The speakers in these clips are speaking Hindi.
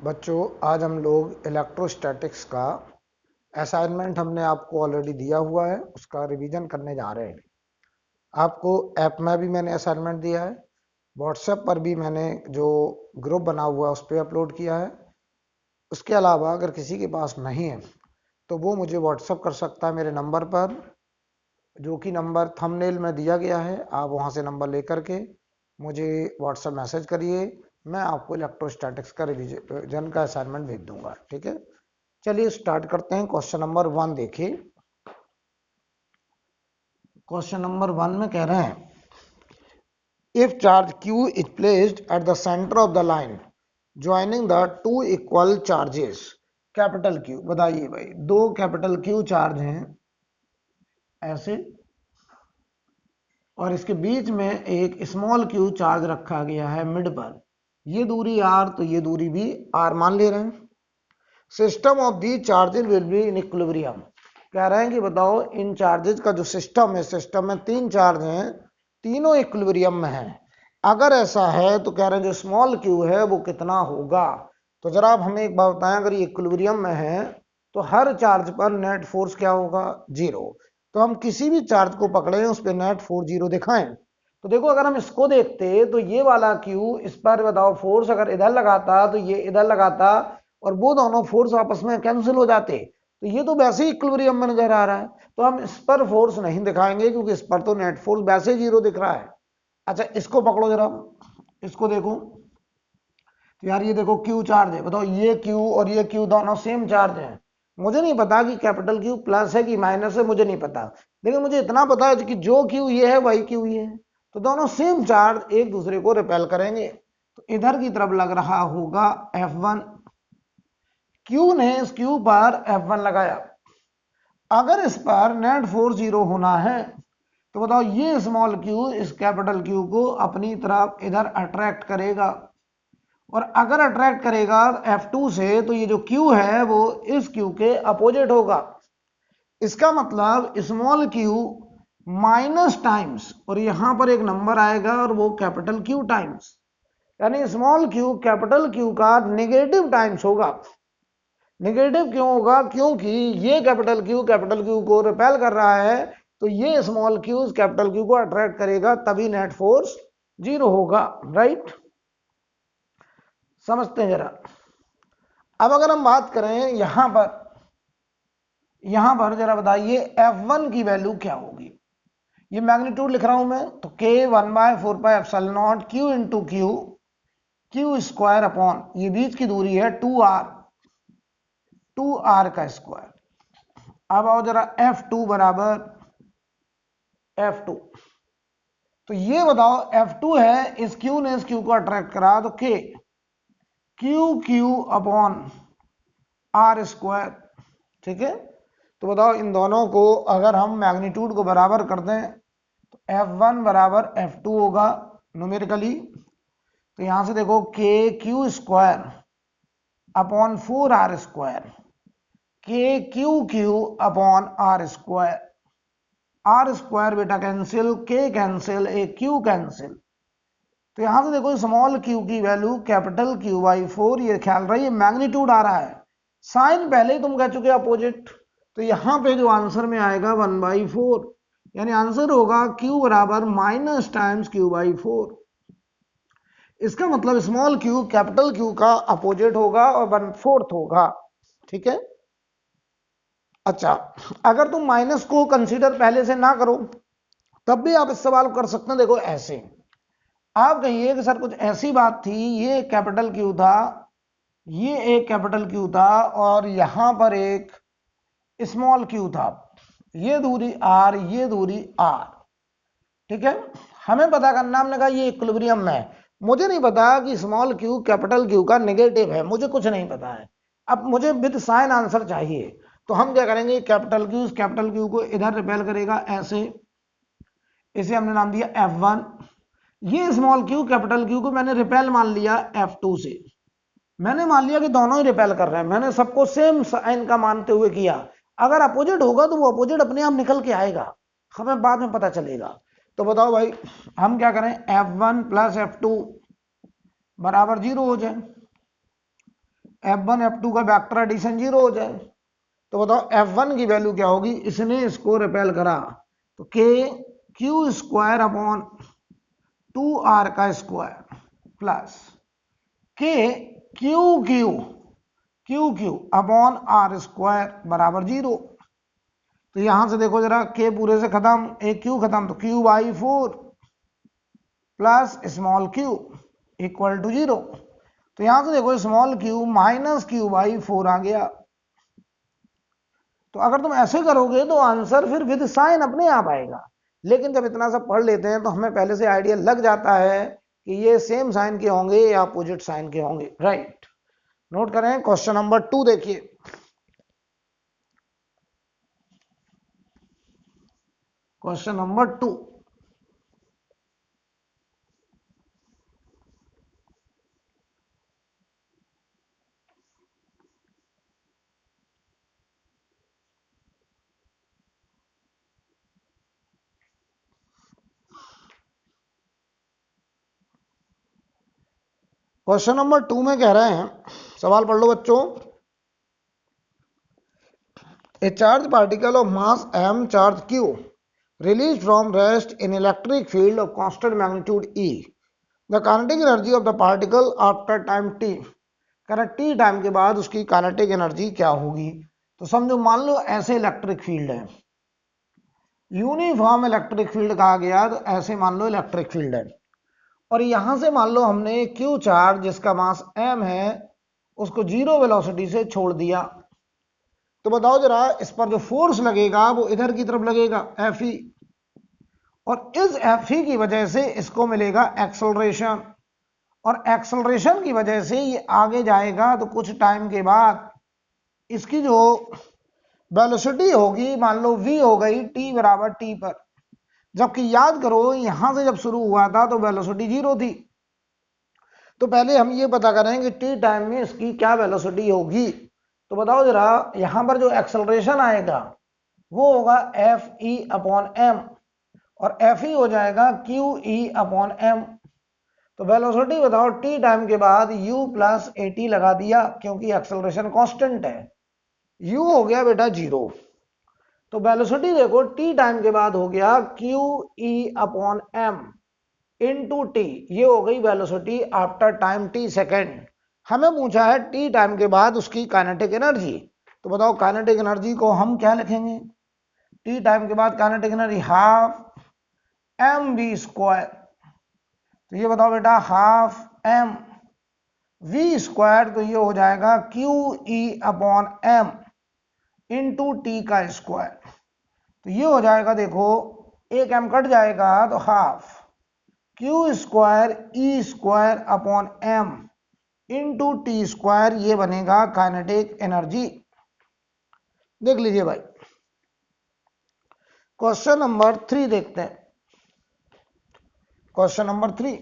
बच्चों, आज हम लोग इलेक्ट्रोस्टैटिक्स का असाइनमेंट हमने आपको ऑलरेडी दिया हुआ है, उसका रिवीजन करने जा रहे हैं। आपको ऐप में भी मैंने असाइनमेंट दिया है, व्हाट्सएप पर भी मैंने जो ग्रुप बना हुआ है उस पर अपलोड किया है। उसके अलावा अगर किसी के पास नहीं है तो वो मुझे व्हाट्सएप कर सकता है मेरे नंबर पर, जो कि नंबर थंबनेल में दिया गया है। आप वहाँ से नंबर लेकर के मुझे व्हाट्सएप मैसेज करिए, मैं आपको इलेक्ट्रोस्टैटिक्स का रिवीजन का असाइनमेंट भेज दूंगा। ठीक है, चलिए स्टार्ट करते हैं। क्वेश्चन नंबर 1 देखिए। क्वेश्चन नंबर 1 में कह रहे हैं, if charge q is placed at the centre of the line joining the two equal charges capital Q। बताइए भाई, दो कैपिटल Q चार्ज हैं ऐसे, और इसके बीच में एक स्मॉल q चार्ज रखा गया है मिड पर। ये दूरी r, तो ये दूरी भी r मान ले रहे हैं। System of the charges will be in equilibrium. कह रहे हैं कि बताओ इन चार्जेस का जो सिस्टम है, सिस्टम में 3 चार्ज हैं, तीनों इक्विलिब्रियम में हैं। अगर ऐसा है तो कह रहे हैं जो स्मॉल q है वो कितना होगा। तो जरा आप हमें एक बात बताएं, अगर ये इक्विलिब्रियम में है तो हर चार्ज पर नेट फोर्स क्या होगा? 0। तो हम किसी भी चार्ज को पकड़े उस पर नेट फोर्स 0 दिखाएं। तो देखो, अगर हम इसको देखते तो ये वाला q, इस पर बताओ फोर्स अगर इधर लगाता तो ये इधर लगाता, और वो दोनों फोर्स आपस में कैंसिल हो जाते। तो ये तो वैसे ही इक्विलिब्रियम में नजर आ रहा है, तो हम इस पर फोर्स नहीं दिखाएंगे क्योंकि इस पर तो नेट फोर्स वैसे ही 0 दिख रहा है। अच्छा, इसको पकड़ो जरा, इसको देखो। तो यार ये देखो Q चार्ज है, बताओ ये Q और ये Q दोनों सेम चार्ज है। मुझे नहीं पता कि कैपिटल Q प्लस है कि माइनस है, मुझे नहीं पता, लेकिन मुझे इतना पता है कि जो Q ये है वही Q ये है। तो दोनों सेम चार्ज एक दूसरे को रिपेल करेंगे। तो इधर की तरफ लग रहा होगा F1। Q ने इस Q पर F1 लगाया। अगर इस पर नेट फोर्स 0 होना है तो बताओ ये स्मॉल q इस कैपिटल Q को अपनी तरफ इधर अट्रैक्ट करेगा, और अगर अट्रैक्ट करेगा F2 से तो ये जो Q है वो इस Q के अपोजिट होगा। इसका मतलब स्मॉल q माइनस टाइम्स, और यहां पर एक नंबर आएगा और वो कैपिटल Q टाइम्स, यानी स्मॉल q कैपिटल Q का नेगेटिव टाइम्स होगा। नेगेटिव क्यों होगा? क्योंकि ये कैपिटल Q को रिपेल कर रहा है, तो ये स्मॉल q कैपिटल Q को अट्रैक्ट करेगा, तभी नेट फोर्स 0 होगा। राइट, समझते हैं जरा। अब अगर हम बात करें यहां पर जरा बताइए F1 की वैल्यू क्या होगी। ये मैग्नीट्यूड लिख रहा हूं मैं, तो K 1/4πε0 Q into Q square upon ये बीच की दूरी है 2r का स्क्वायर। अब आओ जरा F2 बराबर F2। तो ये बताओ F2 है, इस Q ने इस Q को अट्रैक्ट करा, तो Q अपॉन R स्क्वायर। ठीक है, तो बताओ इन दोनों को अगर हम मैग्नीट्यूड को बराबर कर दें तो F1 बराबर F2 होगा न्यूमेरिकली। तो यहां से देखो KQ square upon 4R square, KQ upon R square. R square बेटा कैंसिल, K कैंसिल, एक Q कैंसिल। तो यहां से देखो स्मॉल q की वैल्यू कैपिटल Q/4, ये ख्याल रही मैग्नीट्यूड आ रहा है, साइन पहले ही तुम कह चुके अपोजिट। तो यहां पे जो आंसर में आएगा 1/4, यानी आंसर होगा Q बराबर माइनस टाइम्स Q/4। इसका मतलब स्मॉल q कैपिटल Q का अपोजिट होगा और 1/4 होगा। ठीक है। अच्छा, अगर तुम माइनस को कंसीडर पहले से ना करो तब भी आप इस सवाल को कर सकते हैं। देखो ऐसे आप कहिए कि सर कुछ ऐसी बात थी, ये कैपिटल Q था, ये एक कैपिटल Q था, और यहां पर एक स्मॉल q था, ये दूरी r, ये दूरी r। ठीक है, हमें पता करना, हमने कहा ये इक्विलिब्रियम में है। मुझे नहीं पता कि स्मॉल q कैपिटल Q का नेगेटिव है, मुझे कुछ नहीं पता है। अब मुझे विद साइन आंसर चाहिए, तो हम क्या करेंगे, कैपिटल Q को इधर रिपेल करेगा ऐसे, इसे हमने नाम दिया F1। ये स्मॉल q कैपिटल Q को मैंने रिपेल मान लिया F2 से। मैंने मान लिया कि दोनों ही रिपेल कर रहे हैं, मैंने सबको सेम साइन का मानते हुए किया। अगर अपोजिट होगा तो वो अपोजिट अपने आप निकल के आएगा, हमें बाद में पता चलेगा। तो बताओ भाई हम क्या करें, F1 प्लस F2 बराबर 0 हो जाए। F1 F2 का वेक्टर एडिशन 0 हो जाए। तो बताओ F1 की वैल्यू क्या होगी, इसने इसको रिपेल करा तो k Q square upon 2r का square plus k Q Q Q Q upon r square बराबर 0। तो यहां से देखो जरा, k पूरे से खत्म, एक क्यू खत्म, तो q by 4 plus small q equal to 0। तो यहां से देखो small q minus q by 4 आ गया। तो अगर तुम ऐसे करोगे तो आंसर फिर विद साइन अपने आप आएगा, लेकिन जब इतना सब पढ़ लेते हैं तो हमें पहले से आइडिया लग जाता है कि ये सेम साइन के होंगे या अपोजिट साइन के होंगे, राइट। नोट करें क्वेश्चन नंबर 2 देखिए। क्वेश्चन नंबर 2, क्वेश्चन नंबर 2 में कह रहे हैं, सवाल पढ़ लो बच्चों। ए charge particle of mass m charge q released from rest in electric field of constant magnitude E. The kinetic energy of the particle after time t. Correct t time के बाद उसकी काइनेटिक एनर्जी क्या होगी। तो समझो, मान लो ऐसे इलेक्ट्रिक फील्ड है, यूनिफॉर्म इलेक्ट्रिक फील्ड कहा गया, तो ऐसे मान लो इलेक्ट्रिक फील्ड है, और यहां से मान लो हमने क्यू चार्ज जिसका मास m है उसको 0 वेलोसिटी से छोड़ दिया। तो बताओ जरा, इस पर जो फोर्स लगेगा वो इधर की तरफ लगेगा Fe, और इस Fe की वजह से इसको मिलेगा एक्सेलरेशन, और एक्सेलरेशन की वजह से ये आगे जाएगा, तो कुछ टाइम के बाद इसकी जो वेलोसिटी होगी मान लो v हो गई t बराबर t पर। जबकि याद करो यहां से जब शुरू हुआ था तो वेलोसिटी 0 थी। तो पहले हम ये पता करें कि t टाइम में इसकी क्या वेलोसिटी होगी। तो बताओ जरा, यहां पर जो एक्सेलरेशन आएगा वो होगा एफ ई अपॉन एम, और एफ ई हो जाएगा क्यू ई अपॉन एम। तो वेलोसिटी बताओ टी टाइम के बाद u प्लस ए टी लगा दिया, क्योंकि एक्सेलरेशन कांस्टेंट है, u हो गया बेटा 0। तो वेलोसिटी देखो टी टाइम के बाद हो गया q E upon m into t, ये हो गई velocity after time t second. हमें पूछा है टी टाइम के बाद उसकी काइनेटिक एनर्जी। तो बताओ काइनेटिक एनर्जी को हम क्या लिखेंगे, टी टाइम के बाद kinetic energy half m v square. तो ये बताओ बेटा, हाफ एम वी स्क्वायर, तो ये हो जाएगा q E upon m into t का स्क्वायर। तो ये हो जाएगा, देखो एक एम कट जाएगा तो half q square E square upon m into t square, ये बनेगा काइनेटिक एनर्जी। देख लीजिए भाई, क्वेश्चन नंबर 3 देखते हैं। क्वेश्चन नंबर 3,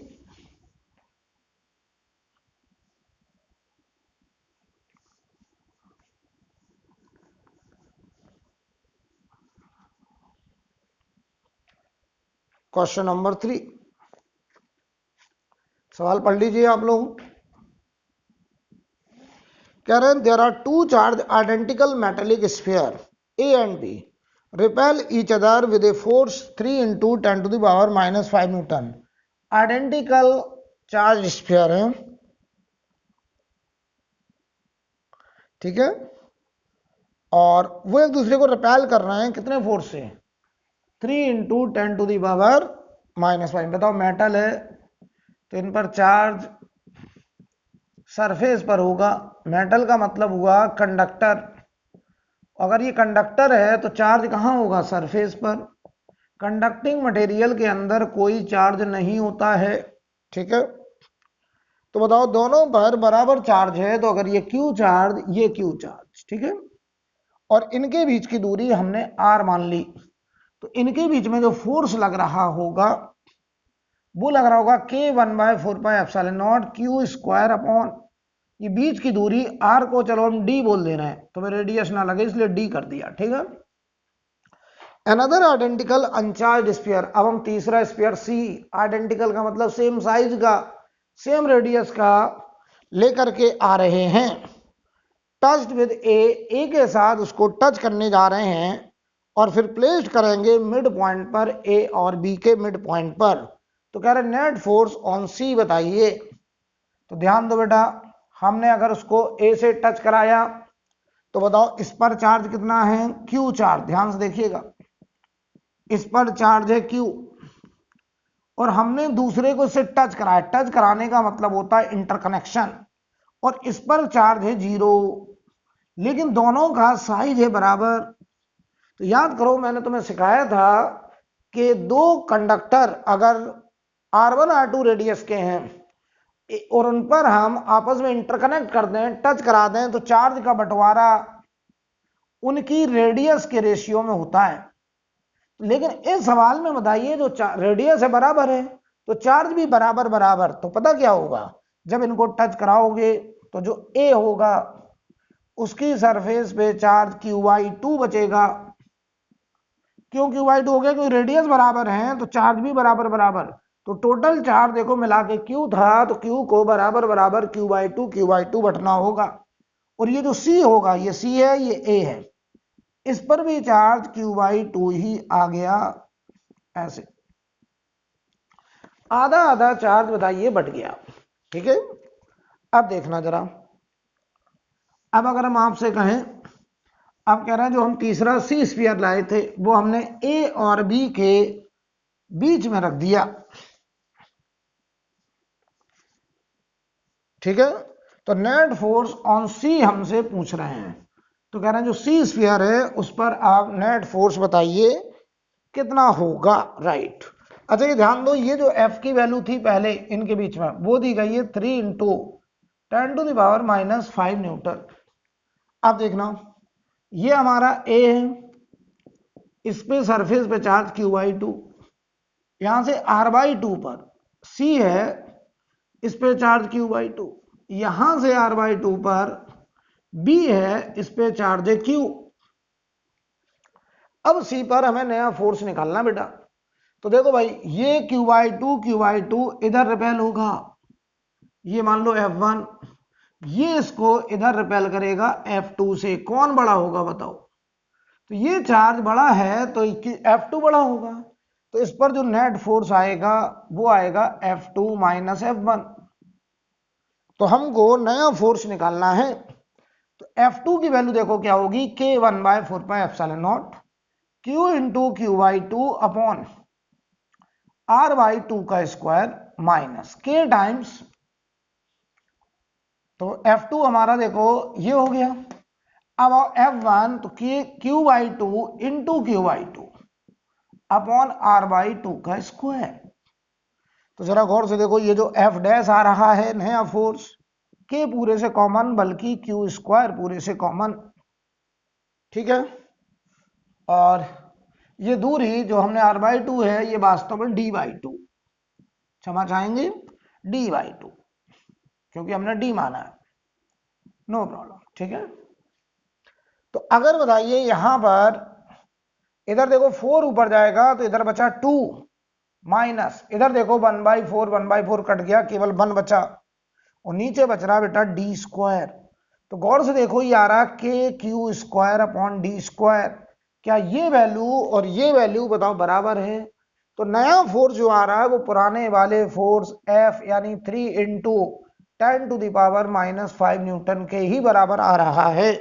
क्वेश्चन नंबर 3 सवाल पढ़ लीजिए आप लोग। कह रहे हैं, there are two charge identical metallic sphere A and B repel each other with a force 3 into 10 to the power minus 5 Newton. Identical charge sphere है, ठीक है, और वो एक दूसरे को रिपेल कर रहे हैं, कितने फोर्स से, 3 into 10 to the power minus 5। बताओ मेटल है तो इन पर चार्ज सरफेस पर होगा, मेटल का मतलब हुआ कंडक्टर, अगर ये कंडक्टर है तो चार्ज कहाँ होगा, सरफेस पर। कंडक्टिंग मटेरियल के अंदर कोई चार्ज नहीं होता है, ठीक है। तो बताओ दोनों पर बराबर चार्ज है, तो अगर ये क्यू चार्ज ये क्यू चार्ज, ठीक है, और इनके बीच की दूरी हमने r मान ली, तो इनके बीच में जो फोर्स लग रहा होगा वो लग रहा होगा k 1/4πε0 क्यू स्क्वायर अपॉन, ये बीच की दूरी r को चलो हम d बोल दे रहे हैं, तो मेरे रेडियस ना लगे इसलिए d कर दिया, ठीक है। अनदर आइडेंटिकल अनचार्ज स्फीयर, अब हम तीसरा स्फीयर C, आइडेंटिकल का मतलब सेम साइज का, सेम रेडियस का लेकर के आ रहे हैं। टच्ड विद ए के साथ उसको टच करने जा रहे हैं और फिर प्लेस्ड करेंगे मिड पॉइंट पर, ए और बी के मिड पॉइंट पर। तो कह रहे नेट फोर्स ऑन सी बताइए। तो ध्यान दो बेटा, हमने अगर उसको ए से टच कराया तो बताओ इस पर चार्ज कितना है, क्यू चार्ज। ध्यान से देखिएगा, इस पर चार्ज है क्यू और हमने दूसरे को इससे टच कराया। टच कराने का मतलब होता है इंटरकनेक्शन, और इस पर चार्ज है 0, लेकिन दोनों का साइज है बराबर। तो याद करो, मैंने तुम्हें सिखाया था कि दो कंडक्टर अगर R1 R2 रेडियस के हैं और उन पर हम आपस में इंटरकनेक्ट कर दें, टच करा दें, तो चार्ज का बंटवारा उनकी रेडियस के रेशियो में होता है। लेकिन इस सवाल में बताइए जो रेडियस है बराबर है तो चार्ज भी बराबर बराबर। तो पता क्या होगा, जब इनको टच कराओगे तो जो ए होगा उसकी सरफेस पे चार्ज QY2 बचेगा। क्यों QY2 हो गया? क्योंकि रेडियस बराबर है तो चार्ज भी बराबर बराबर। तो टोटल चार्ज देखो मिला के Q था, तो Q को बराबर बराबर QY2 बटना होगा। और ये जो C होगा, ये C है, ये A है, इस पर भी चार्ज QY2 ही आ गया। ऐसे आधा आधा चार्ज बताइए बट गया। ठीक है, अब देखना जरा। अब अगर हम आपसे कहें, अब कह रहे हैं जो हम तीसरा सी स्फीयर लाए थे वो हमने ए और बी के बीच में रख दिया। ठीक है, तो नेट फोर्स ऑन सी हमसे पूछ रहे हैं। तो कह रहे हैं जो सी स्फीयर है उस पर आप नेट फोर्स बताइए कितना होगा। राइट। अच्छा ये ध्यान दो, ये जो एफ की वैल्यू थी पहले इनके बीच में वो दी गई है 3 इंटू 10⁻⁻5 न्यूटन। अब देखना, ये हमारा ए है, इस पे सरफेस पे चार्ज QY2, यहां से R/2 पर C है, इस पे चार्ज QY2, यहां से R/2 पर B है, इस पे चार्ज है Q। अब C पर हमें नया फोर्स निकालना बेटा। तो देखो भाई, ये QY2 इधर रिपेल होगा, ये मान लो F1, ये इसको इधर रिपेल करेगा F2 से। कौन बड़ा होगा बताओ? तो ये चार्ज बड़ा है तो F2 बड़ा होगा, तो इस पर जो नेट फोर्स आएगा वो आएगा F2 माइनस F1। तो हमको नया फोर्स निकालना है। तो F2 की वैल्यू देखो क्या होगी, K1/4πε0 Q into QY2 upon R/2 का स्क्वायर माइनस K टाइम्स, तो F2 हमारा देखो ये हो गया। अब F1 तो QY2 into QY2 upon R/2 का स्क्वायर। तो जरा गौर से देखो, ये जो F डैश आ रहा है नया फोर्स, K पूरे से कॉमन, बल्कि Q स्क्वायर पूरे से कॉमन। ठीक है, और ये दूरी जो हमने R/2 है ये वास्तव में D/2, क्षमा चाहेंगे D/2, क्योंकि हमने D माना है। No problem. ठीक है, तो अगर बताइए यहां पर इधर देखो 4 ऊपर जाएगा तो इधर बचा 2 माइनस, इधर देखो 1/4 कट गया, केवल 1 बचा, और नीचे बच रहा बेटा D²। तो गौर से देखो, ये आ रहा KQ² अपॉन D²। क्या ये वैल्यू और ये वैल्यू बताओ बराबर है? तो नया फोर्स जो आ रहा है वो पुराने वाले फोर्स F यानी 3 इंटू 10⁻⁻5 न्यूटन के ही बराबर आ रहा है।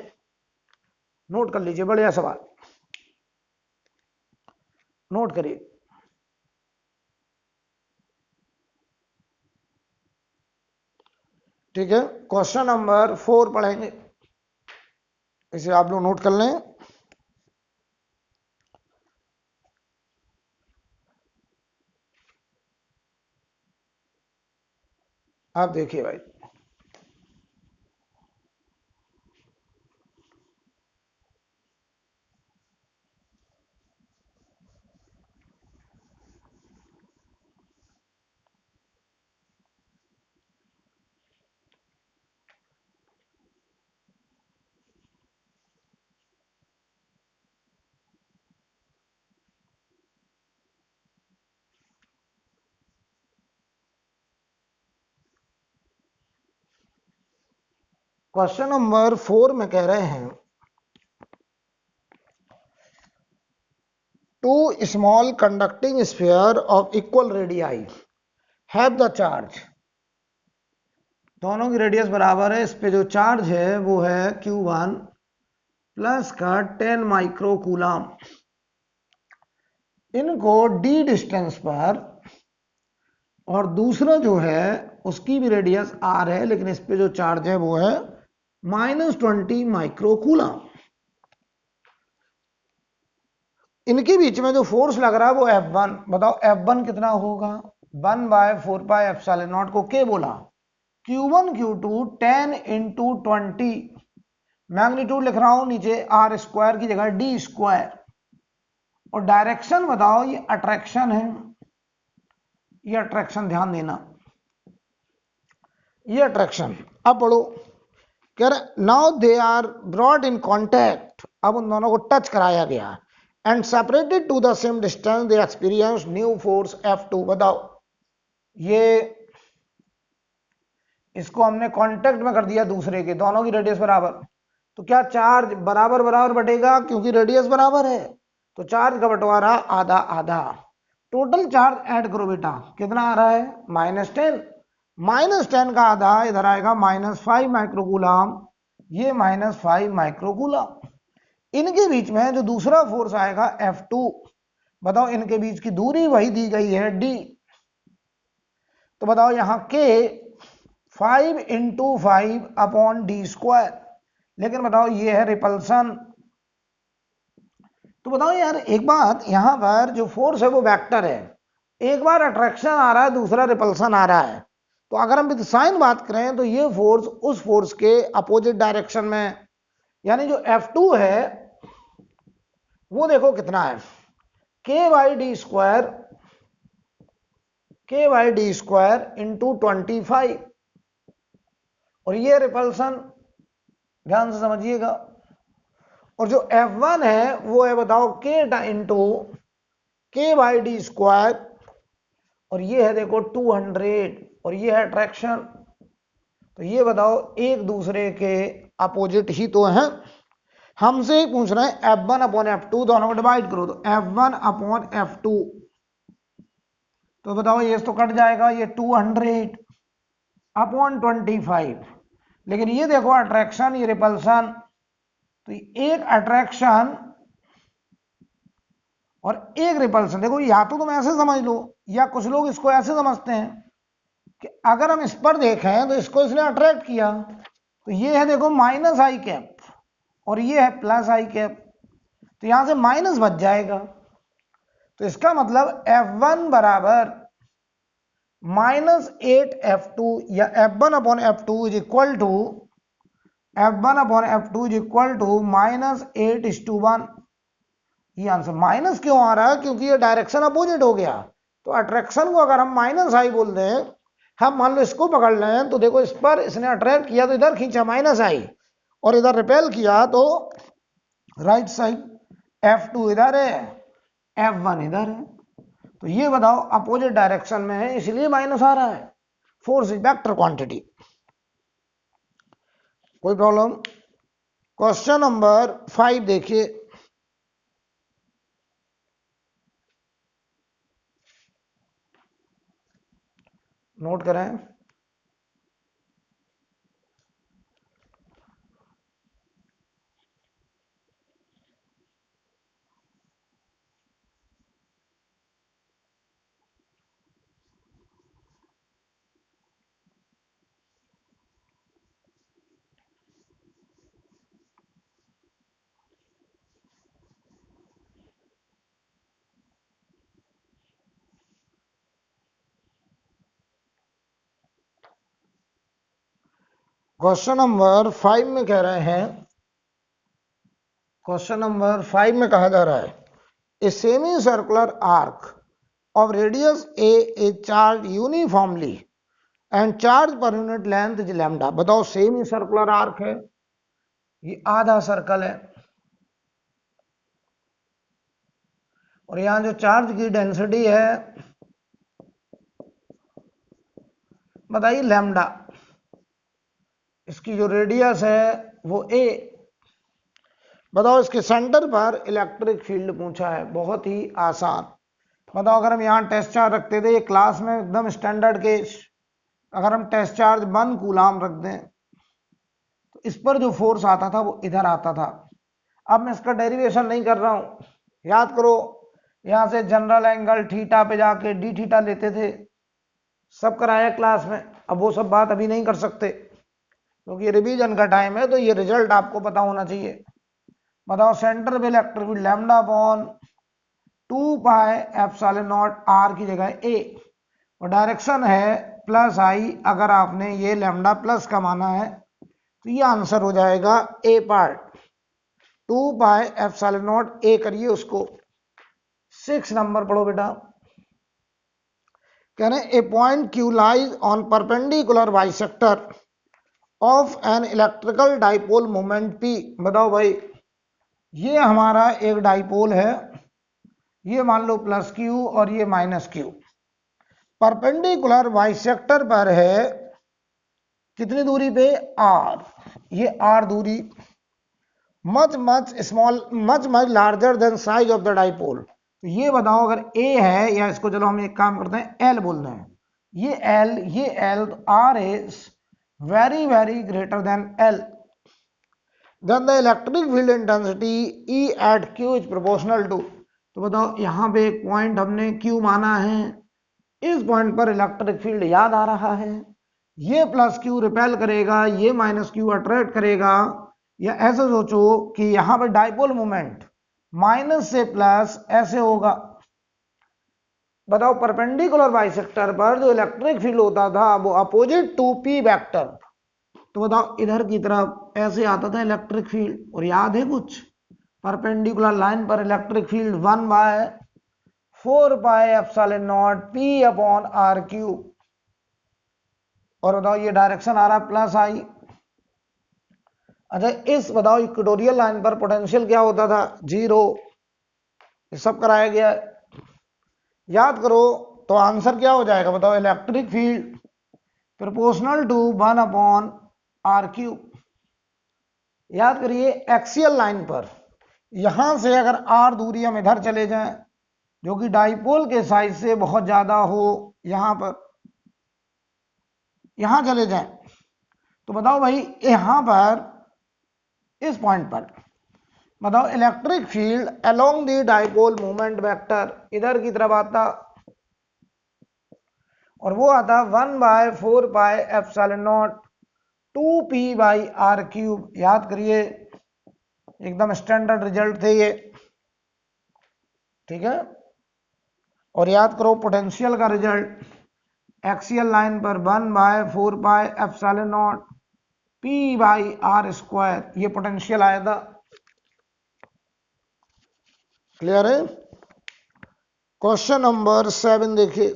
नोट कर लीजिए, बढ़िया सवाल, नोट करिए। ठीक है, क्वेश्चन नंबर 4 पढ़ेंगे, इसे आप लोग नोट कर लें। आप देखिए भाई, क्वेश्चन नंबर 4 में कह रहे हैं two small conducting sphere of equal radii have the charge, दोनों की रेडियस बराबर है, इस पे जो चार्ज है वो है Q1 प्लस का 10 माइक्रो कूलम। इनको d डिस्टेंस पर और दूसरा जो है उसकी भी रेडियस r है, लेकिन इस पे जो चार्ज है वो है -20 माइक्रो कूलम। इनके बीच में जो फोर्स लग रहा है वो F1, बताओ F1 कितना होगा? 1/4πε0 को K बोला, Q1 Q2 10 इंटू 20, मैग्नीट्यूड लिख रहा हूं नीचे r स्क्वायर की जगह d स्क्वायर, और डायरेक्शन बताओ, ये अट्रैक्शन है, ये अट्रैक्शन, ध्यान देना, ये अट्रैक्शन। अब पढ़ो, कह रहे now they are brought in contact, अब उन दोनों को टच कराया गया, and separated to the same distance they experience new force F2। बताओ, ये इसको हमने कांटेक्ट में कर दिया दूसरे के, दोनों की रेडियस बराबर, तो क्या चार्ज बराबर बराबर बटेगा, क्योंकि रेडियस बराबर है, तो चार्ज का बंटवारा आधा आधा। टोटल चार्ज ऐड करो बेटा, कितना आ रहा है? -10, -10 का आधा इधर आएगा -5 माइक्रोकूलम, ये -5 माइक्रोकूलम। इनके बीच में जो दूसरा फोर्स आएगा F2, बताओ इनके बीच की दूरी वही दी गई है d, तो बताओ यहां के 5 इंटू 5 अपॉन डी स्क्वायर, लेकिन बताओ ये है रिपल्सन। तो बताओ यार एक बात, यहां पर जो फोर्स है वो वेक्टर है, एक बार अट्रैक्शन आ रहा है, दूसरा रिपल्सन आ रहा है, तो अगर हम विद साइन बात करें तो ये फोर्स उस फोर्स के अपोजिट डायरेक्शन में, यानी जो F2 है वो देखो कितना है, k/d² इंटू 25, और ये रिपल्सन, ध्यान से समझिएगा। और जो F1 है वो है बताओ k इंटू k/d², और ये है देखो 200, और ये है अट्रैक्शन, तो ये बताओ एक दूसरे के अपोजिट ही तो हैं। हमसे पूछ रहे हैं F1 अपॉन F2, दोनों को डिवाइड करो, तो F1 अपॉन F2, तो बताओ ये तो कट जाएगा, ये 200 अपॉन 25, लेकिन ये देखो अट्रैक्शन, ये रिपल्सन, तो एक अट्रैक्शन और एक रिपल्सन। देखो या तो तुम ऐसे समझ लो, या कुछ लोग इसको ऐसे समझते हैं कि अगर हम इस पर देखें तो इसको इसने अट्रैक्ट किया, तो ये है देखो -i और ये है +i, तो यहां से माइनस बच जाएगा, तो इसका मतलब F1 बराबर -8F2, या F1 upon F2 is equal to -8:1। ये आंसर माइनस क्यों आ रहा है? क्योंकि ये डायरेक्शन अपोजिट हो गया, तो अट्रैक्शन को अगर हम -i बोल दें, हम मान लो इसको पकड़ लें, तो देखो इस पर इसने अट्रैक्ट किया तो इधर खींचा -i, और इधर रिपेल किया तो राइट साइड, F2 इधर है, F1 इधर है, तो ये बताओ अपोजिट डायरेक्शन में है, इसलिए माइनस आ रहा है। Force is vector quantity. कोई प्रॉब्लम? क्वेश्चन नंबर 5 देखिए, नोट करें। क्वेश्चन नंबर 5 में कह रहे हैं, क्वेश्चन नंबर 5 में कहा जा रहा है a semi circular arc of radius a is charged uniformly and charge per unit length is lambda। बताओ सेमी सर्कुलर आर्क है, ये आधा सर्कल है, और यहां जो चार्ज की डेंसिटी है बताइए लैम्डा, इसकी जो रेडियस है वो a। बताओ इसके सेंटर पर इलेक्ट्रिक फील्ड पूछा है, बहुत ही आसान। बताओ अगर हम यहाँ टेस्ट चार्ज रखते थे, ये क्लास में एकदम स्टैंडर्ड केस, अगर हम टेस्ट चार्ज 1 कूलाम रख दें तो इस पर जो फोर्स आता था वो इधर आता था। अब मैं इसका डेरिवेशन नहीं कर रहा हूं, याद करो यहां से जनरल एंगल थीटा पे जाके डी थीटा लेते थे, सब कराया क्लास में। अब वो सब बात अभी नहीं कर सकते क्योंकि ये रिवीजन का टाइम है, तो ये रिजल्ट आपको पता होना चाहिए। बताओ सेंटर पे electric field lambda upon 2 pi epsilon naught r की जगह ए, और डायरेक्शन है प्लस आई। अगर आपने ये लैम्डा प्लस का माना है तो ये आंसर हो जाएगा A part. 2 pi epsilon naught A करिए उसको। 6 नंबर पढ़ो बेटा। कह रहे A point Q lies on perpendicular bisector of an electrical dipole moment P. बताओ भाई, ये हमारा एक डाइपोल है, ये मान लो प्लस क्यू और ये माइनस क्यू, परपेंडिकुलर बाइसेक्टर पर है कितनी दूरी पे, आर। ये आर दूरी much much small, much much larger than size of the dipole. तो ये बताओ अगर ए है, या इसको चलो हम एक काम करते हैं एल बोलते हैं, ये एल, तो r is very very greater than l. Then the electric field intensity E at q is proportional to. तो बताओ यहाँ पे एक पॉइंट हमने क्यू माना है, इस पॉइंट पर इलेक्ट्रिक फील्ड याद आ रहा है, ये प्लस क्यू रिपेल करेगा, ये माइनस क्यू अट्रैक्ट करेगा। या ऐसे सोचो कि यहां पर डाइपोल मोमेंट माइनस से प्लस ऐसे होगा। बताओ परपेंडिकुलर बाइसेक्टर पर जो इलेक्ट्रिक फील्ड होता था वो अपोजिट टू पी वेक्टर, तो बताओ इधर की तरफ ऐसे आता था इलेक्ट्रिक फील्ड, और याद है कुछ, परपेंडिकुलर लाइन पर electric field 1/4 pi epsilon naught p upon r cube. और बताओ ये डायरेक्शन आ रहा प्लस आई। अच्छा इस बताओ इक्वेटोरियल लाइन पर पोटेंशियल क्या होता था, 0। ये सब कराया गया है, याद करो। तो आंसर क्या हो जाएगा बताओ, electric field proportional to 1/r³। याद करिए एक्सियल लाइन पर यहां से अगर r दूरी हम इधर चले जाएं जो कि डाइपोल के साइज से बहुत ज्यादा हो, यहां पर यहां चले जाएं, तो बताओ भाई यहां पर इस पॉइंट पर बताओ electric field along the dipole moment vector इधर की तरफ आता, और वो आता 1/4 पाई एप्सिलॉन नॉट 2p/r³। याद करिए एकदम स्टैंडर्ड रिजल्ट थे ये, ठीक है। और याद करो पोटेंशियल का रिजल्ट, एक्सियल लाइन पर 1/4 पाई एप्सिलॉन नॉट p/r², ये पोटेंशियल आया था। क्लियर है। क्वेश्चन नंबर 7 देखिए,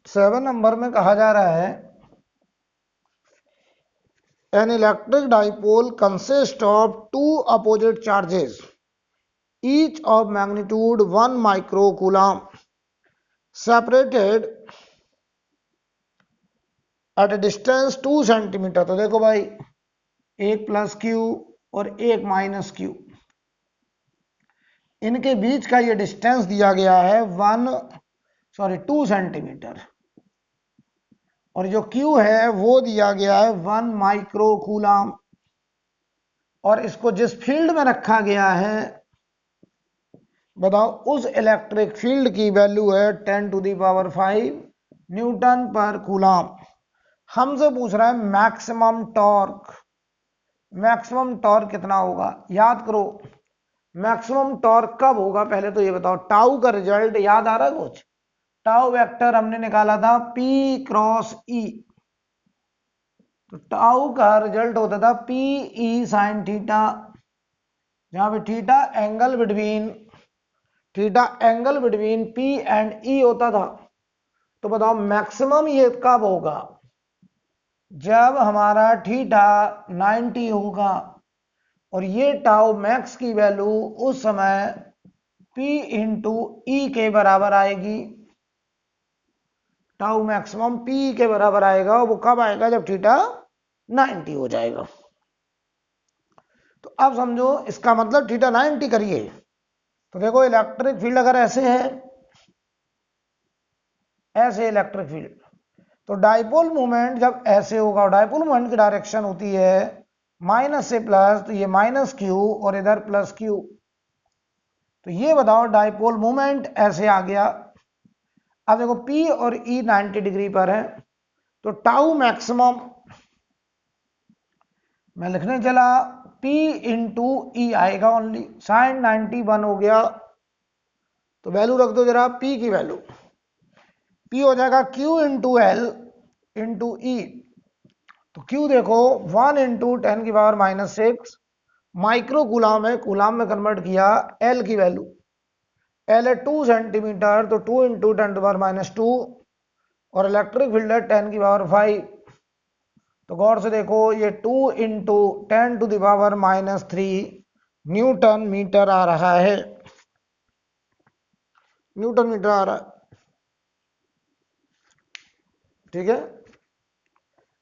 7 नंबर में कहा जा रहा है an electric dipole consists of two opposite charges each of magnitude 1 microcoulomb separated at a distance 2 centimetre. तो देखो भाई एक प्लस क्यू और एक माइनस क्यू, इनके बीच का ये डिस्टेंस दिया गया है 2 सेंटीमीटर, और जो Q है वो दिया गया है 1 माइक्रोकूलम, और इसको जिस फील्ड में रखा गया है बताओ उस इलेक्ट्रिक फील्ड की वैल्यू है 10⁵ न्यूटन पर कूलम। हमसे पूछ रहा है मैक्सिमम टॉर्क, मैक्सिमम टॉर्क कितना होगा। याद करो मैक्सिमम टॉर्क कब होगा, पहले तो ये बताओ। टाउ का रिजल्ट याद आ रहा है कुछ, टाउ वेक्टर हमने निकाला था P क्रॉस E, तो टाउ का रिजल्ट होता था PE sin थीटा, जहां पे theta angle between theta angle between P and E होता था। तो बताओ मैक्सिमम ये कब होगा, जब हमारा थीटा 90 होगा और ये टाउ मैक्स की वैल्यू उस समय P इंटू ई के बराबर आएगी। टाउ मैक्सिमम P के बराबर आएगा, वो कब आएगा, जब थीटा 90 हो जाएगा। तो अब समझो इसका मतलब थीटा 90 करिए तो देखो इलेक्ट्रिक फील्ड अगर ऐसे है, ऐसे इलेक्ट्रिक फील्ड, तो डाइपोल मूवमेंट जब ऐसे होगा, डाइपोल मूवमेंट की डायरेक्शन होती है माइनस से प्लस, तो ये माइनस क्यू और इधर प्लस क्यू। तो ये बताओ डाइपोल मूवमेंट ऐसे आ गया। अब देखो P और E 90 डिग्री पर है, तो टाउ मैक्सिमम मैं लिखने चला P इंटू ई आएगा ओनली, साइन 91 हो गया। तो वैल्यू रख दो जरा P की वैल्यू, P हो जाएगा Q इंटू एल इंटू ई। तो Q देखो 1 इंटू 10⁻⁻6 माइक्रो कूलाम है, कूलाम में कन्वर्ट किया। L की वैल्यू, L है 2 सेंटीमीटर, तो 2 इंटू 10⁻², और इलेक्ट्रिक फील्ड है 10⁵। तो गौर से देखो ये 2 इंटू 10⁻³ न्यूटन मीटर आ रहा है, न्यूटन मीटर आ रहा है। ठीक है।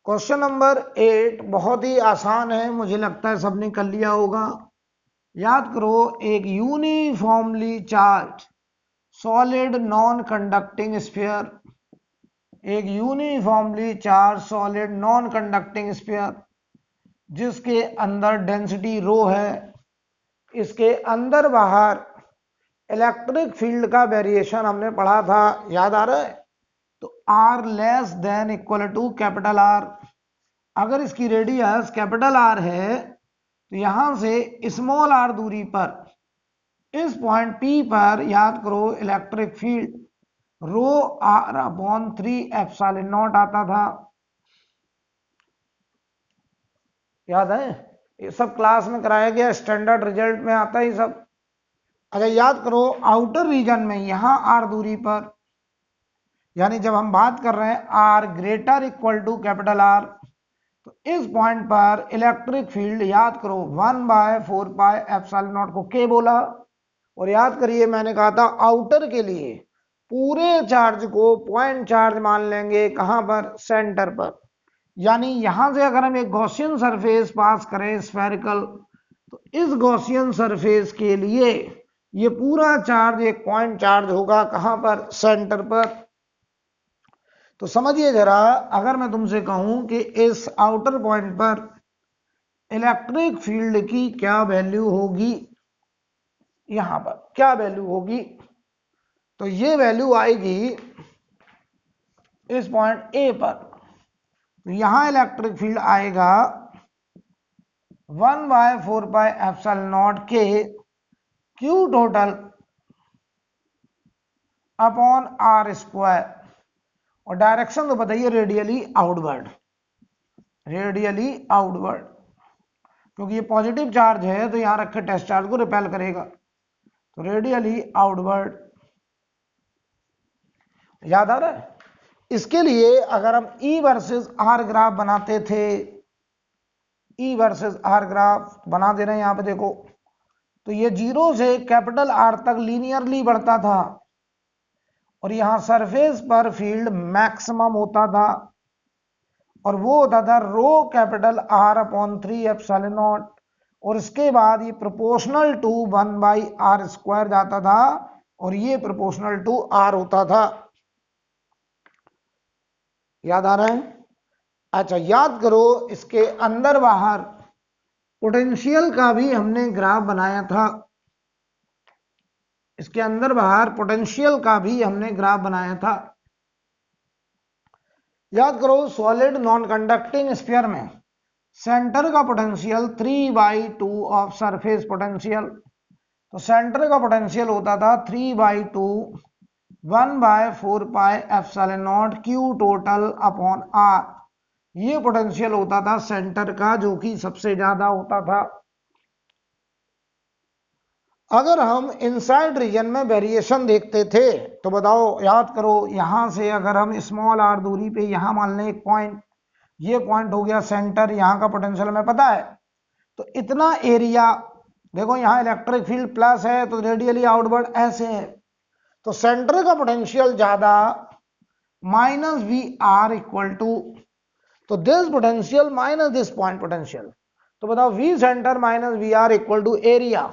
क्वेश्चन नंबर 8 बहुत ही आसान है, मुझे लगता है सबने कर लिया होगा। याद करो, एक uniformly charge solid non conducting sphere, एक uniformly charge solid non conducting sphere जिसके अंदर डेंसिटी रो है, इसके अंदर बाहर इलेक्ट्रिक फील्ड का वेरिएशन हमने पढ़ा था, याद आ रहा है। तो R less than equal to capital R। अगर इसकी रेडियस कैपिटल R है तो यहां से स्मॉल r दूरी पर इस पॉइंट P पर याद करो इलेक्ट्रिक फील्ड रो R/3 आता था, याद है, ये सब क्लास में कराया गया, स्टैंडर्ड रिजल्ट में आता ही सब। अच्छा याद करो आउटर रीजन में यहां R दूरी पर, यानी जब हम बात कर रहे हैं R greater equal to capital R, तो इस पॉइंट पर इलेक्ट्रिक फील्ड याद करो 1/4πε0 को K बोला। और याद करिए मैंने कहा था आउटर के लिए पूरे चार्ज को पॉइंट चार्ज मान लेंगे, कहां पर, सेंटर पर। यानी यहां से अगर हम एक गॉसियन सरफेस पास करें स्फेरिकल, तो इस गॉसियन सरफेस के लिए ये पूरा चार्ज एक पॉइंट चार्ज होगा, कहां पर, सेंटर पर। तो समझिए जरा, अगर मैं तुमसे कहूं कि इस आउटर पॉइंट पर इलेक्ट्रिक फील्ड की क्या वैल्यू होगी, यहां पर क्या वैल्यू होगी, तो ये वैल्यू आएगी इस पॉइंट ए पर। तो यहां इलेक्ट्रिक फील्ड आएगा 1/4πε0 के Q टोटल अपॉन R²। और डायरेक्शन तो बताइए रेडियली आउटवर्ड, रेडियली आउटवर्ड, क्योंकि ये पॉजिटिव चार्ज है तो यहां रखे टेस्ट चार्ज को रिपेल करेगा, तो रेडियली आउटवर्ड। याद आ रहा है। इसके लिए अगर हम E वर्सेस R ग्राफ बनाते थे, E वर्सेस R ग्राफ बना दे रहे हैं यहां पे देखो, तो ये 0 से कैपिटल R तक लीनियरली बढ़ता था और यहां सरफेस पर फील्ड मैक्सिमम होता था, और वो होता था रो कैपिटल R/3ε0, और इसके बाद ये प्रोपोर्शनल टू 1/R² जाता था और ये प्रोपोर्शनल टू R होता था। याद आ रहा है। अच्छा याद करो इसके अंदर बाहर पोटेंशियल का भी हमने ग्राफ बनाया था, इसके अंदर बाहर पोटेंशियल का भी हमने ग्राफ बनाया था। याद करो सॉलिड नॉन कंडक्टिंग स्फीयर में सेंटर का पोटेंशियल 3/2 ऑफ सरफेस पोटेंशियल, तो सेंटर का पोटेंशियल होता था 3/2 1/4πε0 Q टोटल अपॉन R। ये पोटेंशियल होता था सेंटर का, जो कि सबसे ज्यादा होता था। अगर हम इनसाइड रीजन में वेरिएशन देखते थे तो बताओ, याद करो, यहां से अगर हम स्मॉल आर दूरी पे यहां मान लें एक पॉइंट, ये पॉइंट हो गया सेंटर, यहां का पोटेंशियल हमें पता है, तो इतना एरिया देखो, यहां इलेक्ट्रिक फील्ड प्लस है तो रेडियली आउटवर्ड ऐसे है, तो सेंटर का पोटेंशियल ज्यादा minus V R equal to, तो this potential minus this point potential, तो बताओ V centre minus V R equal to area,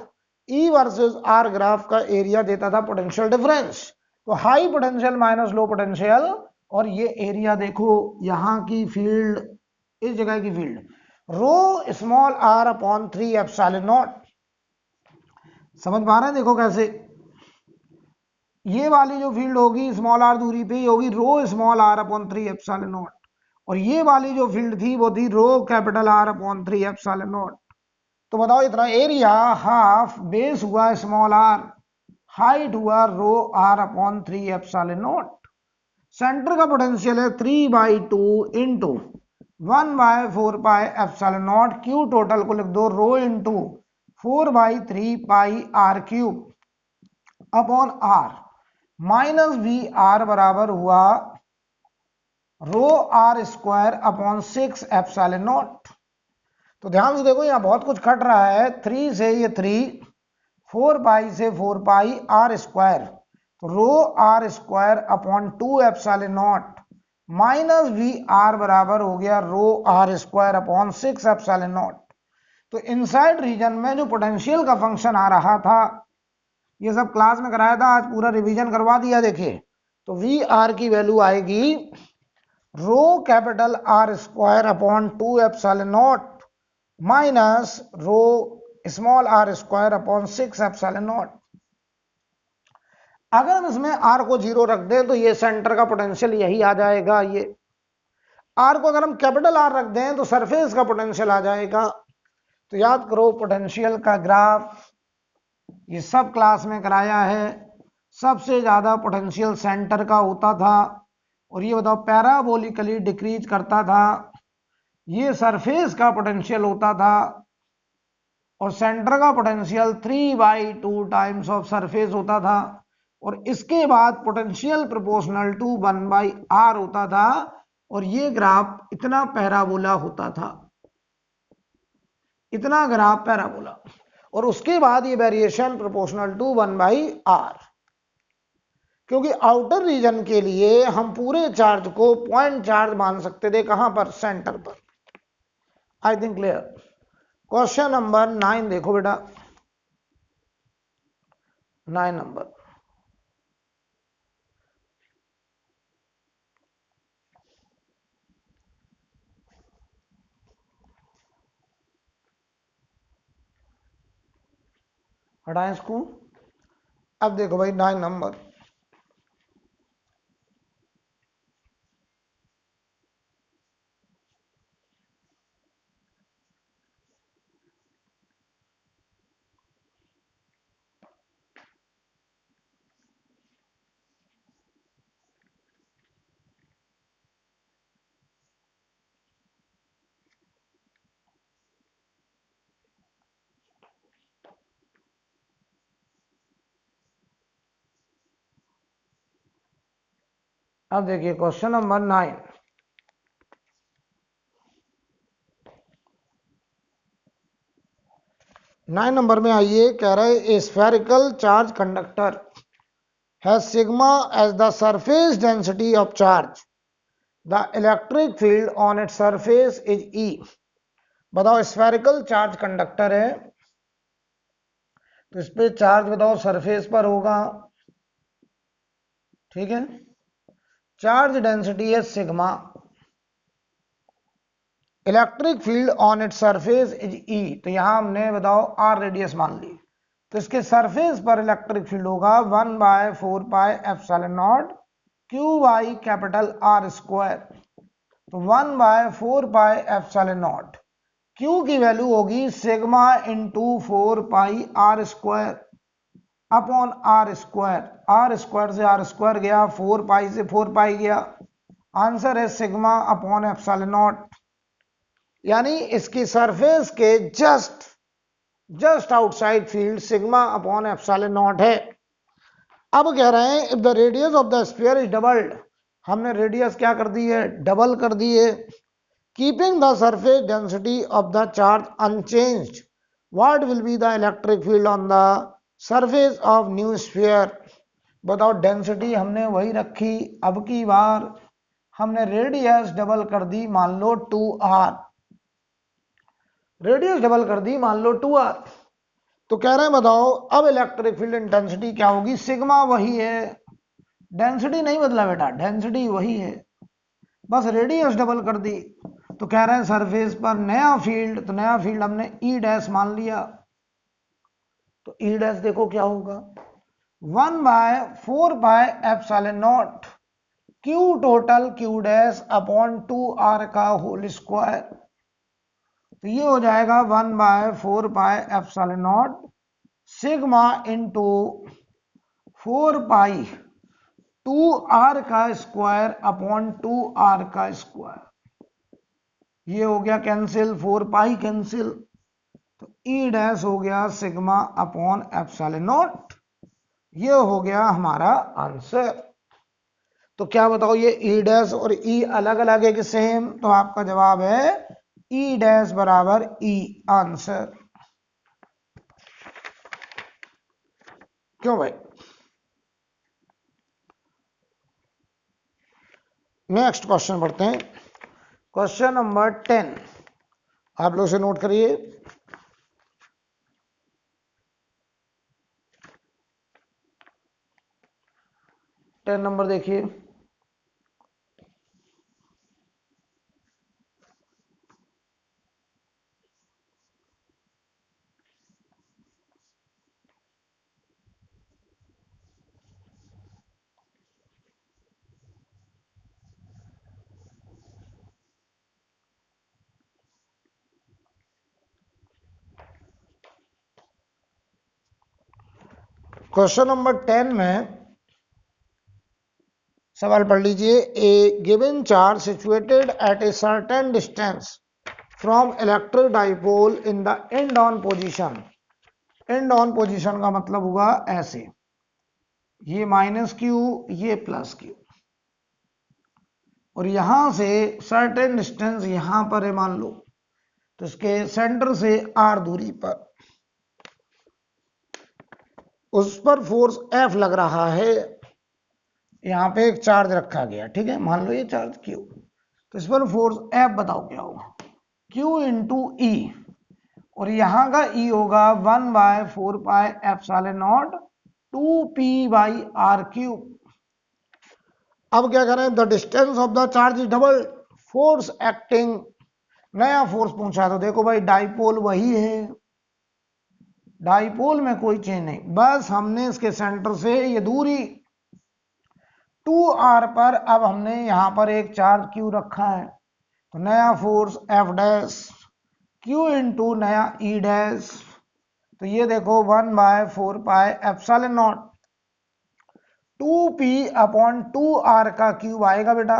E versus are graph का एरिया देता था पोटेंशियल डिफरेंस, तो high potential minus low potential, और ये एरिया देखो यहां की फील्ड, इस जगह की field rho small are upon 3 epsilon naught, समझ पा रहे हैं? देखो कैसे ये वाली जो फील्ड होगी स्मॉल आर दूरी पे ही होगी, rho small are upon 3 epsilon naught, और ये वाली जो फील्ड थी वो थी rho capital R upon 3 epsilon naught, तो बताओ इतना एरिया हाफ बेस हुआ स्मॉल आर, हाइट हुआ rho R upon 3 epsilon naught, centre का पोटेंशियल है 3/2 into 1/4 pi epsilon naught, Q total को लिख दो rho into 4/3 pi R cube upon R, minus V R बराबर हुआ rho R square upon 6 epsilon naught. तो ध्यान से देखो यहां बहुत कुछ कट रहा है, 3 से ये 3, 4 पाई से 4 पाई आर स्क्वायर, तो rho R square upon 2 epsilon naught minus V R बराबर हो गया rho R square upon 6 epsilon naught. तो इनसाइड रीजन में जो पोटेंशियल का फंक्शन आ रहा था, ये सब क्लास में कराया था, आज पूरा रिवीजन करवा दिया। देखिए तो वी आर की वैल्यू आएगी rho capital are square upon 2 epsilon naught minus rho small R square upon 6 epsilon naught. अगर हम इसमें आर को 0 रख दें तो ये सेंटर का पोटेंशियल यही आ जाएगा, ये आर को अगर हम कैपिटल आर रख दें तो सरफेस का पोटेंशियल आ जाएगा। तो याद करो पोटेंशियल का ग्राफ ये सब क्लास में कराया है, सबसे ज्यादा पोटेंशियल सेंटर का होता था, और ये बताओ पैराबोलिकली डिक्रीज करता था, ये सरफेस का पोटेंशियल होता था, और सेंटर का पोटेंशियल 3/2 टाइम्स ऑफ सरफेस होता था, और इसके बाद पोटेंशियल प्रोपोर्शनल टू 1/r होता था, और ये ग्राफ इतना पैराबोला होता था, इतना ग्राफ पैराबोला, और उसके बाद ये वेरिएशन प्रोपोर्शनल टू 1/r, क्योंकि आउटर रीजन के लिए हम पूरे चार्ज को पॉइंट चार्ज मान सकते थे, कहां पर? सेंटर पर। I think clear. Question number 9 देखो बेटा, 9 नंबर, हटाएं इसको। अब देखो भाई 9 नंबर, अब देखिए क्वेश्चन नंबर 9, नंबर में आइए, कह रहे a spherical charge conductor has sigma as the surface density of charge, the electric field on its surface is E. बताओ स्फेरिकल चार्ज कंडक्टर है, तो इस पे चार्ज बताओ सरफेस पर होगा, ठीक है, चार्ज डेंसिटी है sigma, electric field on its surface is E, तो यहां हमने बताओ आर रेडियस मान ली, तो इसके सरफेस पर इलेक्ट्रिक फील्ड होगा 1/4 pi epsilon naught q by capital are square, तो 1/4 पाई एप्सिलॉन नॉट, क्यू की वैल्यू होगी sigma into 4 pi are square upon r square, r square से आर स्क्वायर गया, 4 पाई से 4 पाई गया, आंसर है सिग्मा अपॉन एप्सिलॉन नॉट। यानी इसकी सरफेस के just just outside field sigma upon epsilon not है। अब कह रहे हैं if the radius of the sphere is doubled, हमने रेडियस क्या कर दी है, डबल कर दी है। Keeping the surface density of the charge unchanged, what will be the electric field on the surface of new sphere. बताओ, डेंसिटी हमने वही रखी, अब की बार हमने रेडियस डबल कर दी, मान लो 2r, रेडियस डबल कर दी, मान लो 2r। तो कह रहे हैं बताओ अब इलेक्ट्रिक फील्ड इंटेंसिटी क्या होगी, सिग्मा वही है, डेंसिटी नहीं बदला बेटा, डेंसिटी वही है, बस रेडियस डबल कर दी। तो कह रहे हैं सरफेस पर नया फील्ड, तो नया फील्ड हमने ई डैश मान लिया, तो ई डैश देखो क्या होगा, 1/4πε0 Q total Q dash upon 2r का होल स्क्वायर। तो ये हो जाएगा 1/4πε0 सिग्मा इंटू 4 पाई 2r का स्क्वायर अपॉन 2r का स्क्वायर। ये हो गया कैंसिल, 4 पाई कैंसिल, तो ई डैश हो गया सिग्मा अपॉन एप्सिलॉन नॉट। ये हो गया हमारा आंसर। तो क्या बताओ, ये ई डैश और ई अलग अलग है कि सेम, तो आपका जवाब है ई डैश बराबर ई आंसर। क्यों भाई। नेक्स्ट क्वेश्चन पढ़ते हैं, क्वेश्चन नंबर 10, आप लोग से नोट करिए। टेन नंबर देखिए, क्वेश्चन नंबर 10 में सवाल पढ़ लीजिए। A given charge situated at a certain distance from electric dipole in the end on position. End on position का मतलब होगा ऐसे, ये माइनस क्यू, ये प्लस क्यू, और यहां से सर्टेन डिस्टेंस यहां पर है मान लो, तो इसके सेंटर से आर दूरी पर उस पर फोर्स एफ लग रहा है। यहां पे एक चार्ज रखा गया, ठीक है, मान लो ये चार्ज क्यू, तो इस पर फोर्स एफ बताओ क्या होगा, क्यू इंटू ई, और यहां का ई होगा 1/4πε0 2p/r³। अब क्या करें, the distance of the charge is double, force acting, नया फोर्स पूछा, तो देखो भाई डाइपोल वही है, डाइपोल में कोई चेंज नहीं, बस हमने इसके सेंटर से ये दूरी 2r पर, अब हमने यहां पर एक चार्ज q रखा है, तो नया force f dash q into नया e डैश, तो ये देखो 1/4πε0 2p/2r का क्यूब आएगा बेटा।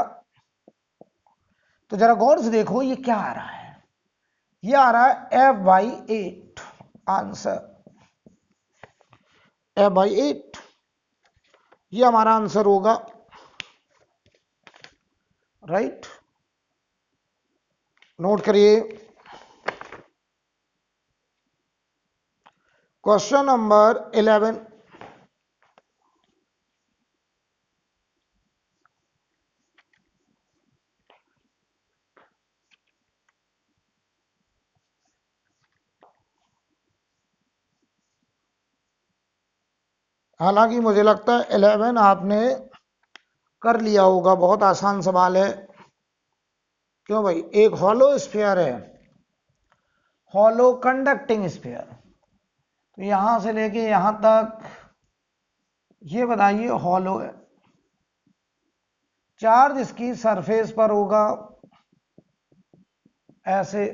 तो जरा गौर से देखो ये क्या आ रहा है, ये आ रहा है f/8 आंसर, f/8 ये हमारा आंसर होगा, राइट। नोट करिए क्वेश्चन नंबर 11, हालांकि मुझे लगता है 11 आपने कर लिया होगा, बहुत आसान सवाल है। क्यों भाई, एक हॉलो स्फीयर है, हॉलो कंडक्टिंग स्फीयर, तो यहां से लेके यहां तक ये बताइए हॉलो है, चार्ज इसकी सरफेस पर होगा ऐसे,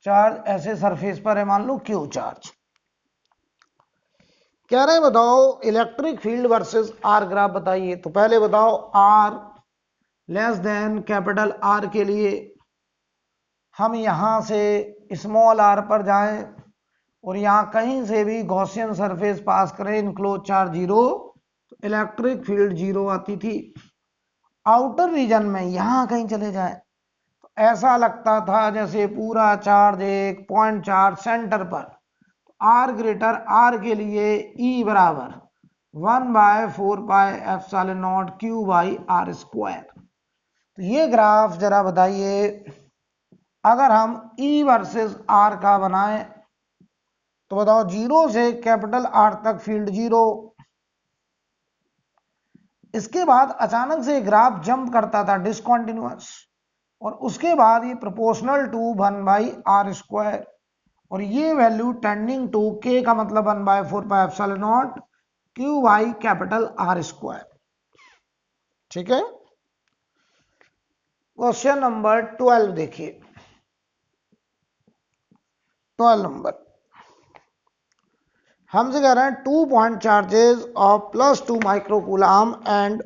चार्ज ऐसे सरफेस पर है, मान लो क्यू चार्ज। कह रहे हैं बताओ electric field versus are graph बताइए। तो पहले बताओ r less than capital r के लिए हम यहाँ से स्मॉल आर पर जाएं और यहाँ कहीं से भी गॉसियन सरफेस पास करें, इनक्लोज चार्ज 0, तो इलेक्ट्रिक फील्ड 0 आती थी। आउटर रीजन में यहाँ कहीं चले जाए तो ऐसा लगता था जैसे पूरा चार्ज एक पॉइंट चार्ज सेंटर पर। आर ग्रेटर आर के लिए ई बराबर 1/4πε0 Q/r²। तो ये ग्राफ जरा बताइए, अगर हम ई वर्सेस आर का बनाएं तो बताओ 0 से कैपिटल आर तक फील्ड 0, इसके बाद अचानक से ग्राफ जंप करता था डिसकंटिन्यूअस, और उसके बाद ये प्रोपोर्शनल टू 1/r², और ये वैल्यू टेंडिंग टू k का मतलब 1/4πε0 Q/R²। ठीक है। क्वेश्चन नंबर 12 देखिए। 12 नंबर हमसे कह रहे हैं 2 point charges of +2 microcoulomb and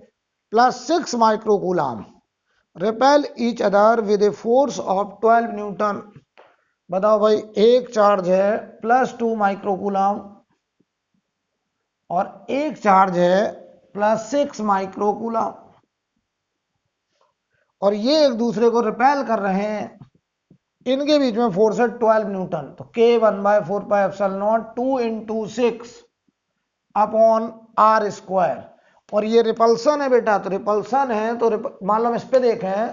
+6 microcoulomb repel each other with a force of 12 Newton. बताओ भाई, एक चार्ज है +2 माइक्रोकूलम और एक चार्ज है +6 माइक्रोकूलम, और ये एक दूसरे को रिपेल कर रहे हैं। इनके बीच में फोर्स है 12 न्यूटन। तो K 1/4πε0 2 × 6 अपॉन r², और ये रिपल्सन है बेटा। तो रिपल्सन है तो मान लो हम इस पे देखें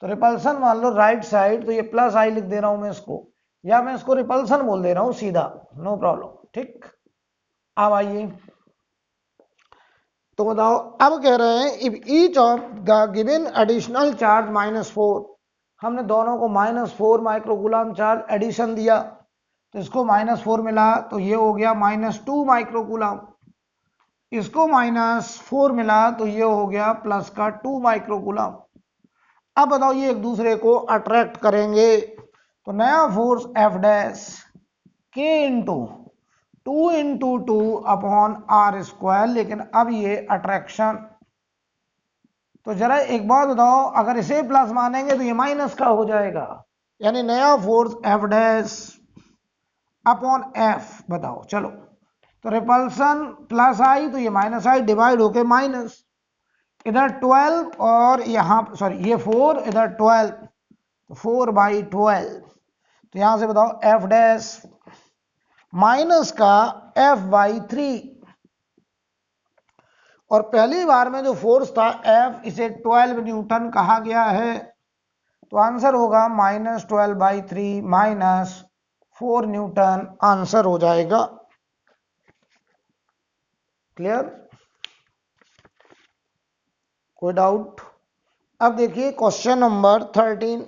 तो रिपल्सन मान लो राइट साइड, तो ये +i लिख दे रहा हूं मैं इसको, या मैं इसको रिपल्सन बोल दे रहा हूं सीधा, नो प्रॉब्लम। ठीक, अब आइए तो बताओ, अब कह रहे हैं if each of the given additional charge -4, हमने दोनों को -4 माइक्रोकूलम चार्ज एडिशन दिया, तो इसको -4 मिला तो ये हो गया -2 माइक्रोकूलम, इसको -4 मिला तो ये हो गया +2 माइक्रोकूलम। अब बताओ, ये एक दूसरे को अट्रैक्ट करेंगे, तो नया force F' K × 2 × 2 upon r², लेकिन अब ये अट्रैक्शन। तो जरा एक बात बताओ, अगर इसे प्लस मानेंगे तो ये माइनस का हो जाएगा, यानी नया फोर्स F' अपॉन F। बताओ चलो, तो रिपल्सन +i तो ये -i डिवाइड होके माइनस, इधर 12 और यहाँ सॉरी ये 4, इधर 12, तो 4/12। तो यहां से बताओ F' माइनस का F/3, और पहली बार में जो फोर्स था F, इसे 12 न्यूटन कहा गया है, तो आंसर होगा -12/3 -4 न्यूटन आंसर हो जाएगा। क्लियर? कोई डाउट? अब देखिए क्वेश्चन नंबर 13।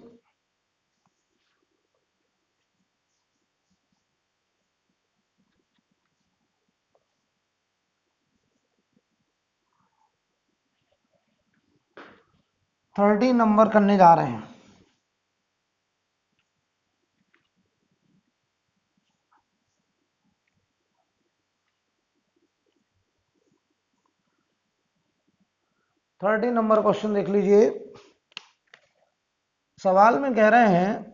नंबर करने जा रहे हैं। नंबर क्वेश्चन देख लीजिए। सवाल में कह रहे हैं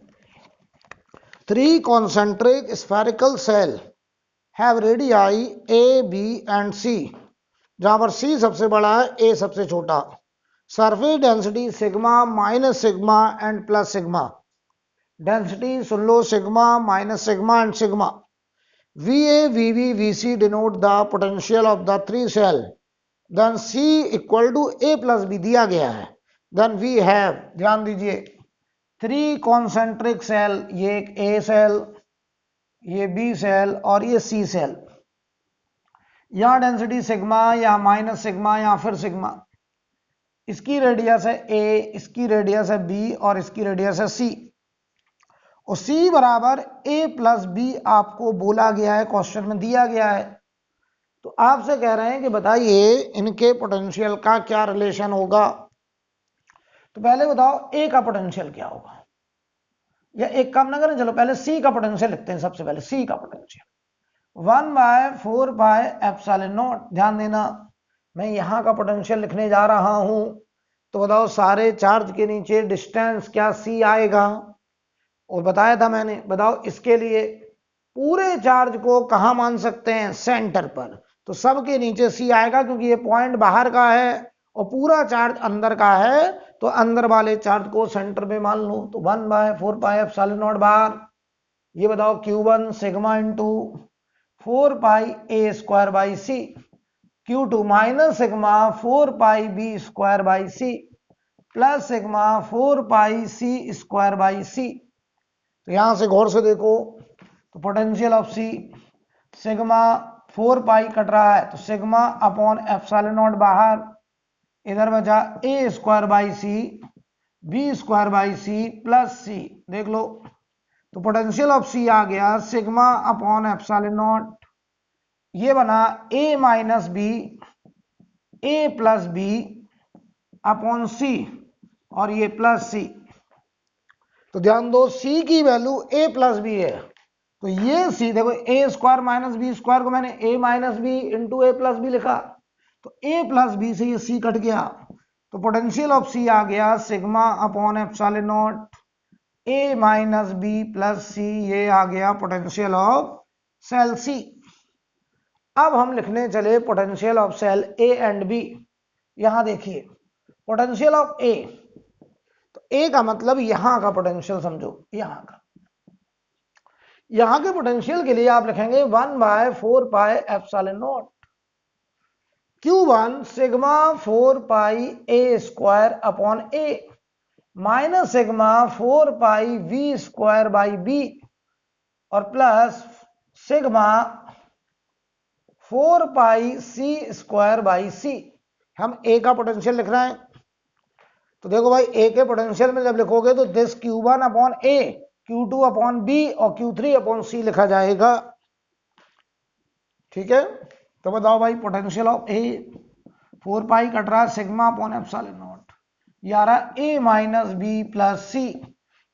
3 concentric spherical cell have radii A, B and C, जहां पर C सबसे बड़ा है, A सबसे छोटा। Surface density sigma minus sigma and plus sigma, density सुन लो sigma minus sigma and sigma. VA, VB, VC denote the potential of the 3 shell, then C = A + B दिया गया है। देन वी हैव, ध्यान दीजिए, 3 कॉन्सेंट्रिक सेल, ये एक A सेल, ये B सेल और ये C सेल। यहां डेंसिटी सिग्मा या माइनस सिग्मा या फिर सिग्मा। इसकी रेडियस है A, इसकी रेडियस है B और इसकी रेडियस है C, और C बराबर A + B आपको बोला गया है, क्वेश्चन में दिया गया है। तो आपसे कह रहे हैं कि बताइए इनके पोटेंशियल का क्या रिलेशन होगा। तो पहले बताओ A का पोटेंशियल क्या होगा, या एक काम ना करें, चलो पहले C का पोटेंशियल लिखते हैं। सबसे पहले C का पोटेंशियल 1/4πε0। ध्यान देना, मैं यहां का पोटेंशियल लिखने जा रहा हूं, तो बताओ सारे चार्ज के नीचे डिस्टेंस क्या C आएगा, और बताया था मैंने। बताओ इसके लिए पूरे चार्ज को कहां मान सकते हैं, सेंटर पर। तो सबके नीचे C आएगा क्योंकि ये पॉइंट बाहर का है और पूरा चार्ज अंदर का है, तो अंदर वाले चार्ज को सेंटर में मान लो। तो 1/4πε0 बार, ये बताओ Q1 sigma into 4πa² Q2 minus sigma 4πb² plus sigma 4πc². तो यहां से गौर से देखो, तो potential of C sigma 4π cut रहा है, तो सिग्मा अपॉन ε0 बाहर, इधर बचा a²/c b²/c प्लस c। देख लो, तो पोटेंशियल ऑफ C आ गया सिग्मा अपॉन ε0, ये बना a minus b a plus b upon C, और ये प्लस C। तो ध्यान दो C की वैल्यू a प्लस बी है, तो ये C देखो a² माइनस b² को मैंने a minus b into a plus b लिखा, तो a प्लस बी से ये C कट गया, तो पोटेंशियल ऑफ C आ गया sigma upon ε0 a minus B plus C, ये आ गया पोटेंशियल ऑफ सेल C। अब हम लिखने चले potential of shell A and B। यहां देखिए पोटेंशियल ऑफ A, तो A का मतलब यहां का पोटेंशियल समझो, यहां का, यहां के पोटेंशियल के लिए आप लिखेंगे 1/4πε0 Q1 sigma 4πa² upon A minus sigma 4πv²/b और प्लस सिग्मा 4πc²/c। हम A का पोटेंशियल लिख रहे हैं, तो देखो भाई A के पोटेंशियल में जब लिखोगे तो this Q1 upon A, Q2 upon B और Q3 अपॉन C लिखा जाएगा। ठीक है, तो बताओ भाई पोटेंशियल ऑफ A 4π कट रहा है सिग्मा अपॉन ε0, ये आ रहा A minus B plus C।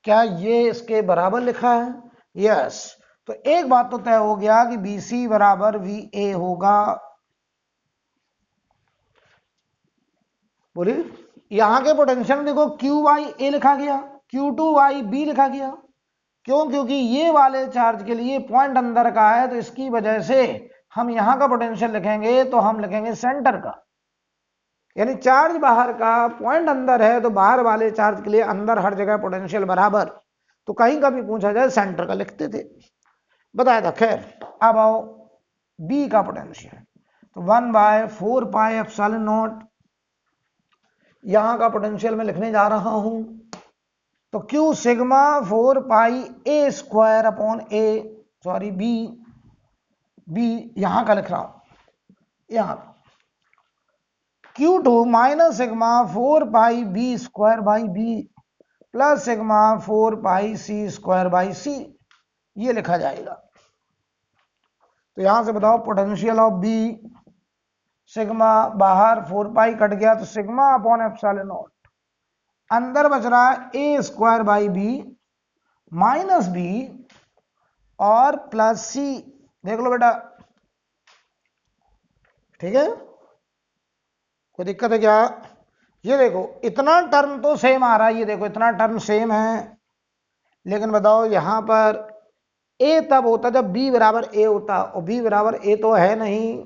क्या ये इसके बराबर लिखा है? यस। तो एक बात तो तय हो गया कि BC बराबर VA होगा। बोलिए, यहां के पोटेंशियल देखो QA लिखा गया, Q2B लिखा गया, क्यों? क्योंकि ये वाले चार्ज के लिए पॉइंट अंदर का है, तो इसकी वजह से हम यहां का पोटेंशियल लिखेंगे तो हम लिखेंगे सेंटर का, यानी चार्ज बाहर का पॉइंट अंदर है, तो बाहर वाले चार्ज के लिए अंदर हर जगह पोटेंशियल बराबर, तो कहीं का भी पूछा जाए सेंटर का लिखते थे, बताया था। खैर, अब आओ B का पोटेंशियल, तो 1/4πε0 यहां का पोटेंशियल मैं लिखने जा रहा हूं, तो Q sigma 4πa² upon A, sorry B यहां का लिख रहा हूं, यहां Q2 minus sigma 4πb²/b plus sigma 4πc²/c, ये लिखा जाएगा। तो यहां से बताओ पोटेंशियल ऑफ B सिग्मा, बाहर 4π कट गया तो सिग्मा अपॉन ε0, अंदर बच रहा है a²/b माइनस b और प्लस c। देख लो बेटा, ठीक है, कोई दिक्कत है क्या? ये देखो इतना टर्म तो सेम आ रहा है, ये देखो इतना टर्म सेम है, लेकिन बताओ यहां पर a तब होता जब b बराबर a होता, और b बराबर a तो है नहीं,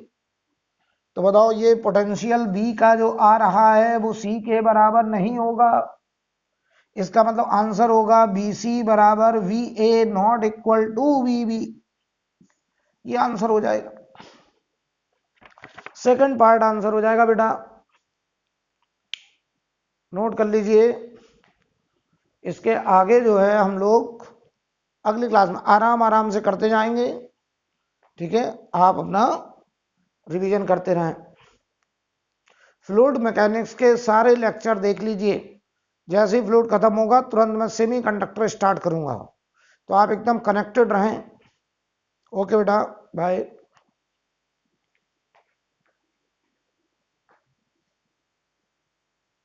तो बताओ ये पोटेंशियल B का जो आ रहा है वो C के बराबर नहीं होगा। इसका मतलब आंसर होगा BC बराबर VA not equal to VB, ये आंसर हो जाएगा, सेकंड पार्ट आंसर हो जाएगा बेटा, नोट कर लीजिए। इसके आगे जो है हम लोग अगली क्लास में आराम आराम से करते जाएंगे, ठीक है, आप अपना रिवीजन करते रहें। फ्लूइड मैकेनिक्स के सारे लेक्चर देख लीजिए, जैसे ही फ्लूइड खत्म होगा तुरंत मैं सेमीकंडक्टर स्टार्ट करूंगा, तो आप एकदम कनेक्टेड रहें। ओके बेटा, बाय।